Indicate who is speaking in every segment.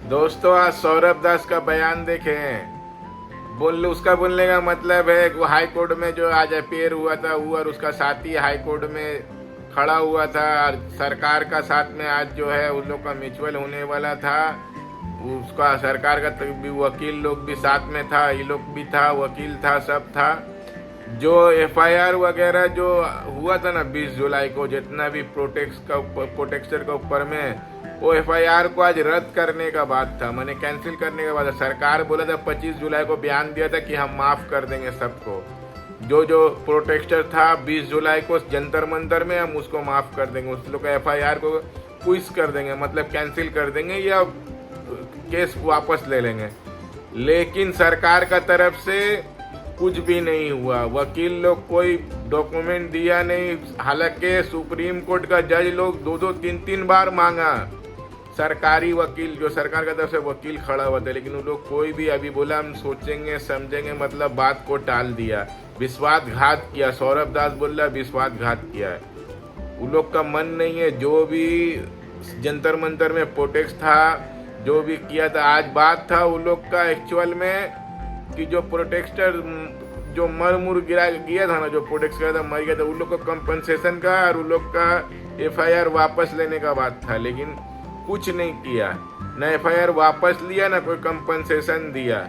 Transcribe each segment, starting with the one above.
Speaker 1: दोस्तों, आज सौरभ दास का बयान देखे हैं। उसका बोलने का मतलब है वो हाई कोर्ट में जो आज अपेयर हुआ था वो और उसका साथी हाई कोर्ट में खड़ा हुआ था और सरकार का साथ में आज जो है उन लोग का म्यूचुअल होने वाला था। उसका सरकार का भी वकील लोग भी साथ में था, ये लोग भी था, वकील था, सब था। जो एफआईआर वगैरह जो हुआ था ना 20 जुलाई को, जितना भी प्रोटेक्टर का ऊपर में, वो एफआईआर को आज रद्द करने का बात था, मैंने कैंसिल करने का बात था। सरकार बोला था 25 जुलाई को बयान दिया था कि हम माफ कर देंगे सबको। जो प्रोटेक्टर था 20 जुलाई को जंतर मंतर में, हम उसको माफ कर देंगे, उस लोग का एफआईआर को क्विज कर देंगे, मतलब कैंसिल कर देंगे या केस वापस ले लेंगे। लेकिन सरकार का तरफ से कुछ भी नहीं हुआ। वकील लोग कोई डॉक्यूमेंट दिया नहीं, हालांकि सुप्रीम कोर्ट का जज लोग 2-3 बार मांगा। सरकारी वकील जो सरकार की तरफ से वकील खड़ा हुआ था, लेकिन उन लोग कोई भी अभी बोला हम सोचेंगे समझेंगे, मतलब बात को टाल दिया, विश्वासघात किया। सौरभ दास बोल रहा विश्वासघात किया है। उन लोग का मन नहीं है। जो भी जंतर मंतर में प्रोटेक्ट था, जो भी किया था, आज बात था उन लोग का एक्चुअल में कि जो प्रोटेक्टर जो मर गया था ना, जो प्रोटेक्ट किया था मर गया था, उन लोग को कंपनसेशन का और उन लोग का एफआईआर वापस लेने का बात था, लेकिन कुछ नहीं किया। न एफआईआर वापस लिया, ना कोई कंपनसेशन दिया,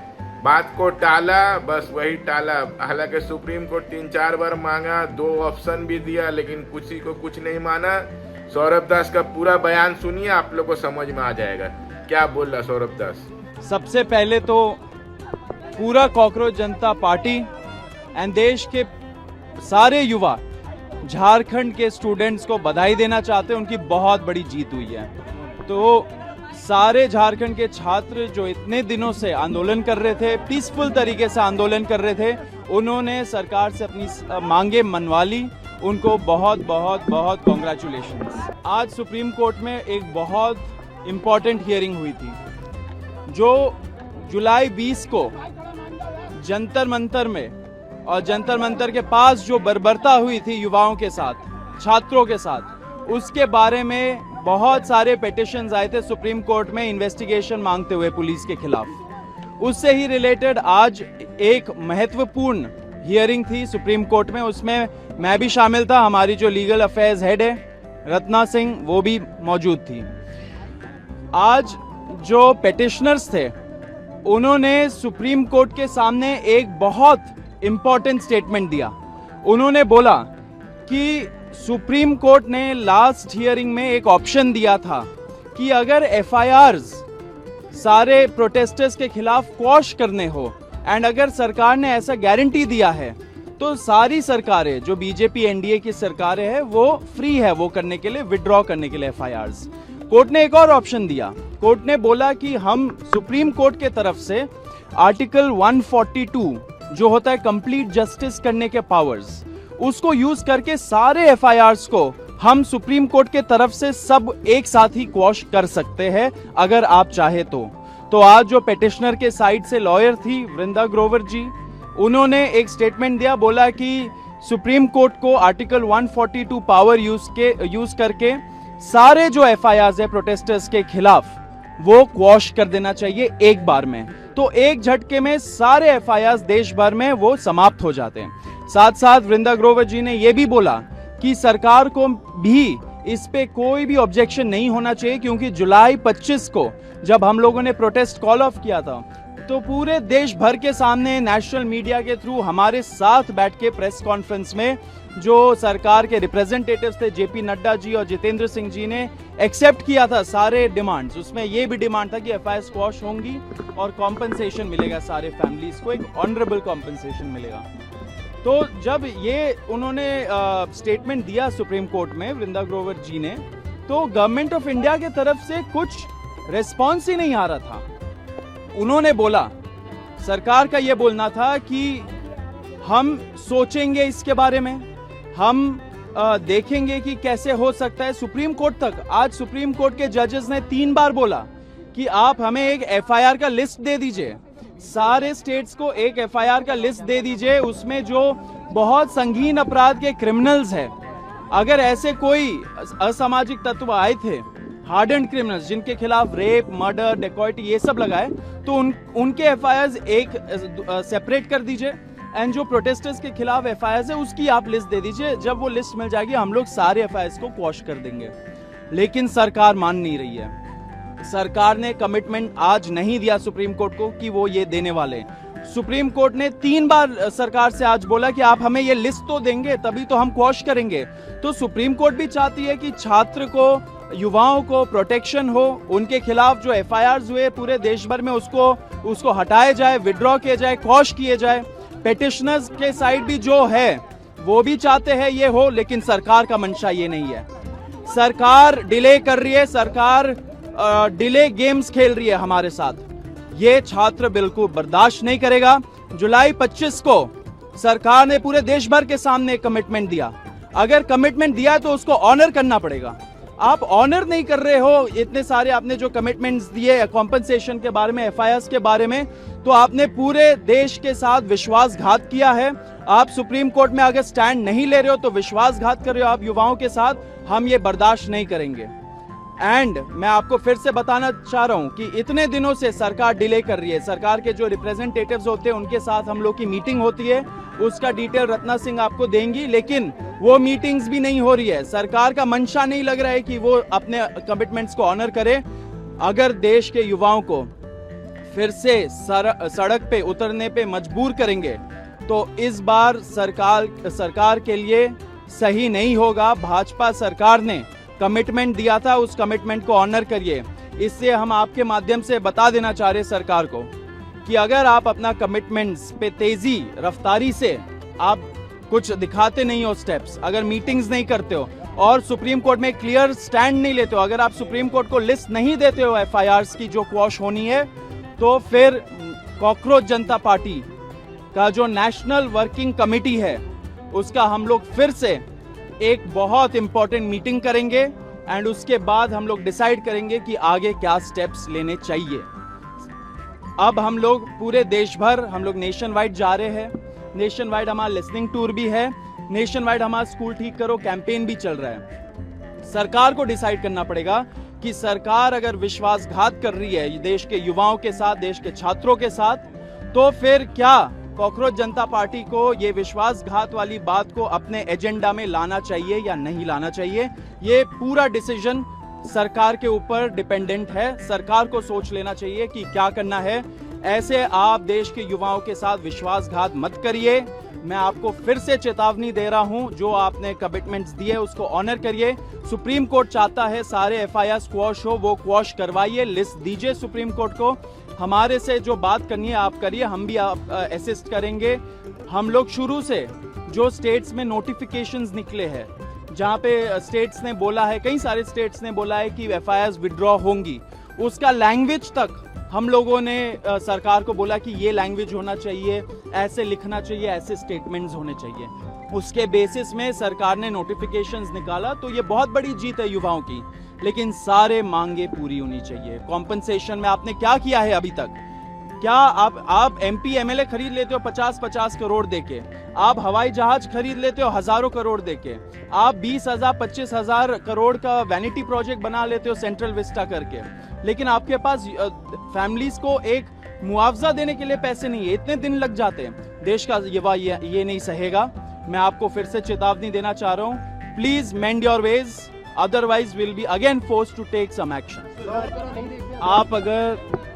Speaker 1: बात को टाला, बस वही टाला। हालांकि सुप्रीम कोर्ट 3-4 बार मांगा, 2 ऑप्शन भी दिया, लेकिन किसी को कुछ नहीं माना। सौरभ दास का पूरा बयान सुनिए, आप लोग को समझ में आ जाएगा क्या बोल रहा सौरभ दास।
Speaker 2: सबसे पहले तो पूरा कॉकरोच जनता पार्टी एंड देश के सारे युवा झारखंड के स्टूडेंट्स को बधाई देना चाहते हैं। उनकी बहुत बड़ी जीत हुई है। तो सारे झारखंड के छात्र जो इतने दिनों से आंदोलन कर रहे थे, पीसफुल तरीके से आंदोलन कर रहे थे, उन्होंने सरकार से अपनी मांगे मनवा ली। उनको बहुत बहुत बहुत कॉन्ग्रेचुलेशंस। आज सुप्रीम कोर्ट में एक बहुत इम्पॉर्टेंट हियरिंग हुई थी। जो जुलाई 20 को जंतर मंतर में और जंतर मंतर के पास जो बर्बरता हुई थी युवाओं के साथ, छात्रों के साथ, उसके बारे में बहुत सारे पिटिशंस आए थे सुप्रीम कोर्ट में इन्वेस्टिगेशन मांगते हुए पुलिस के खिलाफ। उससे ही रिलेटेड आज एक महत्वपूर्ण हियरिंग थी सुप्रीम कोर्ट में। उसमें मैं भी शामिल था, हमारी जो लीगल अफेयर्स हेड है रत्ना सिंह, वो भी मौजूद थी। आज जो पिटिशनर्स थे उन्होंने सुप्रीम कोर्ट के सामने एक बहुत इंपॉर्टेंट स्टेटमेंट दिया। उन्होंने बोला कि सुप्रीम कोर्ट ने लास्ट हियरिंग में एक ऑप्शन दिया था कि अगर एफआईआर्स सारे प्रोटेस्टर्स के खिलाफ क्वॉश करने हो, एंड अगर सरकार ने ऐसा गारंटी दिया है, तो सारी सरकारें जो बीजेपी एनडीए की सरकारें हैं वो फ्री है वो करने के लिए, विड्रॉ करने के लिए एफआईआर्स। कोर्ट ने एक और ऑप्शन दिया। कोर्ट ने बोला कि हम सुप्रीम कोर्ट के तरफ से आर्टिकल 142 जो होता है कंप्लीट जस्टिस करने के पावर्स, उसको यूज करके सारे एफआईआर्स को हम सुप्रीम कोर्ट के तरफ से सब एक साथ ही क्वॉश कर सकते हैं अगर आप चाहे तो आज जो पिटिशनर के साइड से लॉयर थी वृंदा ग्रोवर जी, उन्होंने एक स्टेटमेंट दिया, बोला कि सुप्रीम कोर्ट को आर्टिकल 142 पावर यूज करके सारे जो एफआईआर्स है प्रोटेस्टर्स के खिलाफ वो क्वॉश कर देना चाहिए एक बार में। तो एक झटके में सारे एफआईआर्स देश भर में वो समाप्त हो जाते हैं। साथ साथ वृंदा ग्रोवर जी ने यह भी बोला कि सरकार को भी इस पे कोई भी ऑब्जेक्शन नहीं होना चाहिए, क्योंकि जुलाई 25 को जब हम लोगों ने प्रोटेस्ट कॉल ऑफ किया था तो पूरे देश भर के सामने नेशनल मीडिया के थ्रू हमारे साथ बैठ के प्रेस कॉन्फ्रेंस में जो सरकार के रिप्रेजेंटेटिव्स थे जेपी नड्डा जी और जितेंद्र सिंह जी ने एक्सेप्ट किया था सारे डिमांड्स। उसमें यह भी डिमांड था कि एफआईआर स्क्वॉश होंगी और कॉम्पनसेशन मिलेगा, सारे फैमिलीज को एक ऑनरेबल कॉम्पनसेशन मिलेगा। तो जब ये उन्होंने स्टेटमेंट दिया सुप्रीम कोर्ट में वृंदा ग्रोवर जी ने, तो गवर्नमेंट ऑफ इंडिया की तरफ से कुछ रिस्पॉन्स ही नहीं आ रहा था। उन्होंने बोला, सरकार का यह बोलना था कि हम सोचेंगे इसके बारे में, हम देखेंगे कि कैसे हो सकता है। सुप्रीम कोर्ट तक आज सुप्रीम कोर्ट के जजेस ने 3 बार बोला कि आप हमें एक एफआईआर का लिस्ट दे दीजिए, सारे स्टेट्स को एक एफआईआर का लिस्ट दे दीजिए, उसमें जो बहुत संगीन अपराध के क्रिमिनल्स हैं, अगर ऐसे कोई असामाजिक तत्व आए थे हार्डेंड क्रिमिनल्स जिनके खिलाफ रेप, मर्डर, डेकॉइटी ये सब लगा है, तो उनके एफआईआर्स एक सेपरेट कर दीजिए, एंड जो प्रोटेस्टर्स के खिलाफ एफआईआर्स है उसकी आप लिस्ट दे दीजिए। जब वो लिस्ट मिल जाएगी हम लोग सारे एफआईआर्स को क्वॉश कर देंगे। लेकिन सरकार मान नहीं रही है। सरकार ने कमिटमेंट आज नहीं दिया सुप्रीम कोर्ट को कि वो ये देने वाले हैं। सुप्रीम कोर्ट ने 3 बार सरकार से आज बोला कि आप हमें ये लिस्ट तो देंगे तभी तो हम क्वॉश करेंगे। तो सुप्रीम कोर्ट भी चाहती है कि छात्र को, युवाओं को प्रोटेक्शन हो, उनके खिलाफ जो एफआईआर्स हुए पूरे देश भर में उसको हटाया जाए, विड्रॉ किया जाए, क्वॉश किए जाए। पेटिशनर्स के साइड भी जो है वो भी चाहते हैं ये हो, लेकिन सरकार का मंशा ये नहीं है। सरकार डिले कर रही है, सरकार डिले गेम्स खेल रही है हमारे साथ। ये छात्र बिल्कुल बर्दाश्त नहीं करेगा। जुलाई 25 को सरकार ने पूरे देश भर के सामने कमिटमेंट दिया। अगर कमिटमेंट दिया है तो उसको ऑनर करना पड़ेगा। आप ऑनर नहीं कर रहे हो इतने सारे आपने जो कमिटमेंट्स दिए कॉम्पनसेशन के बारे में, एफआईआर्स के बारे में, तो आपने पूरे देश के साथ विश्वासघात किया है। आप सुप्रीम कोर्ट में अगर स्टैंड नहीं ले रहे हो तो विश्वासघात कर रहे हो आप युवाओं के साथ। हम ये बर्दाश्त नहीं करेंगे। एंड मैं आपको फिर से बताना चाह रहा हूं कि इतने दिनों से सरकार डिले कर रही है। सरकार के जो रिप्रेजेंटेटिव्स होते हैं उनके साथ हम लोग की मीटिंग होती है, उसका डिटेल रत्ना सिंह आपको देंगी, लेकिन वो मीटिंग्स भी नहीं हो रही है। सरकार का मंशा नहीं लग रहा है कि वो अपने कमिटमेंट्स को ऑनर करे। अगर देश के युवाओं को फिर से सड़क पे उतरने पे मजबूर करेंगे तो इस बार सरकार के लिए सही नहीं होगा। भाजपा सरकार ने कमिटमेंट दिया था, उस कमिटमेंट को ऑनर करिए। इससे हम आपके माध्यम से बता देना चाह रहे सरकार को कि अगर आप अपना कमिटमेंट्स पे तेजी रफ्तारी से आप कुछ दिखाते नहीं हो स्टेप्स, अगर मीटिंग्स नहीं करते हो और सुप्रीम कोर्ट में क्लियर स्टैंड नहीं लेते हो, अगर आप सुप्रीम कोर्ट को लिस्ट नहीं देते हो एफआईआर्स की जो क्वॉश होनी है, तो फिर कॉकरोच जनता पार्टी का जो नेशनल वर्किंग कमेटी है उसका हम लोग फिर से एक बहुत इंपॉर्टेंट मीटिंग करेंगे एंड उसके बाद हम लोग डिसाइड करेंगे कि आगे क्या स्टेप्स लेने चाहिए। अब हम लोग पूरे देश भर हम लोग नेशन वाइड जा रहे हैं। नेशन वाइड हमारा लिसनिंग टूर भी है, नेशन वाइड हमारा स्कूल ठीक करो कैंपेन भी चल रहा है। सरकार को डिसाइड करना पड़ेगा कि सरकार अगर विश्वासघात कर रही है देश के युवाओं के साथ, देश के छात्रों के साथ, तो फिर क्या कॉकरोच जनता पार्टी को ये विश्वासघात वाली बात को अपने एजेंडा में लाना चाहिए या नहीं लाना चाहिए। ये पूरा डिसीजन सरकार के ऊपर डिपेंडेंट है। सरकार को सोच लेना चाहिए कि क्या करना है। ऐसे आप देश के युवाओं के साथ विश्वासघात मत करिए। मैं आपको फिर से चेतावनी दे रहा हूं, जो आपने कमिटमेंट्स दिए उसको ऑनर करिए। सुप्रीम कोर्ट चाहता है सारे एफआईआर क्वॉश हो, वो क्वॉश करवाइए, लिस्ट दीजिए सुप्रीम कोर्ट को। हमारे से जो बात करनी है आप करिए, हम भी आप असिस्ट करेंगे। हम लोग शुरू से जो स्टेट्स में नोटिफिकेशंस निकले हैं, जहां पे स्टेट्स ने बोला है, कई सारे स्टेट्स ने बोला है कि एफआईआर्स विड्रॉ होंगी, उसका लैंग्वेज तक हम लोगों ने सरकार को बोला कि ये लैंग्वेज होना चाहिए, ऐसे लिखना चाहिए, ऐसे स्टेटमेंट्स होने चाहिए। उसके बेसिस में सरकार ने नोटिफिकेशंस निकाला, तो ये बहुत बड़ी जीत है युवाओं की। लेकिन सारे मांगे पूरी होनी चाहिए। कॉम्पनसेशन में आपने क्या किया है अभी तक? क्या आप एमपी एमएलए खरीद लेते हो 50-50 करोड़ देके, आप हवाई जहाज खरीद लेते हो हजारों करोड़ देके, आप 20,000-25,000 करोड़ का वैनिटी प्रोजेक्ट बना लेते हो सेंट्रल विस्टा करके, लेकिन आपके पास फैमिलीज को एक मुआवजा देने के लिए पैसे नहीं है। इतने दिन लग जाते हैं। देश का युवा ये नहीं सहेगा। मैं आपको फिर से चेतावनी देना चाह रहा हूं, please mend your ways, otherwise will be again forced to take some action. आप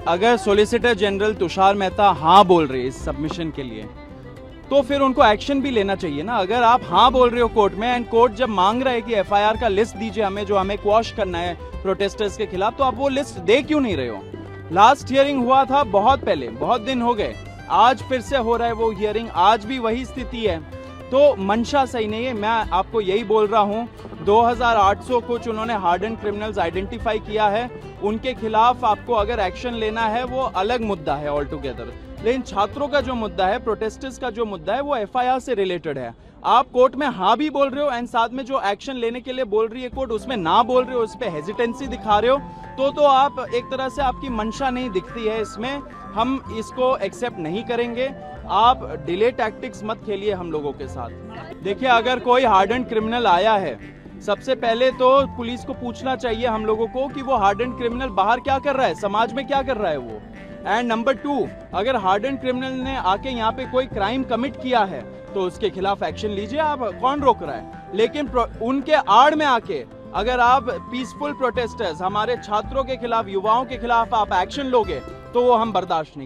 Speaker 2: अगर सॉलिसिटर जनरल तुषार मेहता हाँ बोल रहे हैं इस सबमिशन के लिए, तो फिर उनको एक्शन भी लेना चाहिए ना। अगर आप हाँ बोल रहे हो कोर्ट में, एंड कोर्ट जब मांग रहा है कि एफआईआर का लिस्ट दीजिए हमें, जो हमें क्वॉश करना है प्रोटेस्टर्स के खिलाफ, तो आप वो लिस्ट दे क्यों नहीं रहे हो? लास्ट हियरिंग हुआ था बहुत पहले, बहुत दिन हो गए, आज फिर से हो रहा है वो हियरिंग, आज भी वही स्थिति है। तो मंशा सही नहीं है। मैं आपको यही बोल रहा हूं, 2800 कुछ उन्होंने हार्डन क्रिमिनल्स आइडेंटिफाई किया है, उनके खिलाफ आपको अगर एक्शन लेना है वो अलग मुद्दा है ऑल टुगेदर। लेकिन छात्रों का जो मुद्दा है, प्रोटेस्टर्स का जो मुद्दा है, वो एफआईआर से रिलेटेड है। आप कोर्ट में हाँ भी बोल रहे हो एंड साथ में जो एक्शन लेने के लिए बोल रही है कोर्ट, उसमें ना बोल रहे हो, उस पर हेजिटेंसी दिखा रहे हो, तो आप एक तरह से आपकी मंशा नहीं दिखती है इसमें। हम इसको एक्सेप्ट नहीं करेंगे। आप डिले टैक्टिक्स मत खेलिए हम लोगों के साथ। देखिए, अगर कोई हार्डन क्रिमिनल आया है सबसे पहले तो पुलिस को पूछना चाहिए हम लोगों को कि वो हार्डन क्रिमिनल बाहर क्या कर रहा है, समाज में क्या कर रहा है वो। एंड नंबर 2, अगर हार्डन क्रिमिनल ने आके यहाँ पे कोई क्राइम कमिट किया है तो उसके खिलाफ एक्शन लीजिए, आप कौन रोक रहा है। लेकिन उनके आड़ में आके अगर आप पीसफुल प्रोटेस्टर्स, हमारे छात्रों के खिलाफ, युवाओं के खिलाफ आप एक्शन लोगे तो वो हम बर्दाश्त नहीं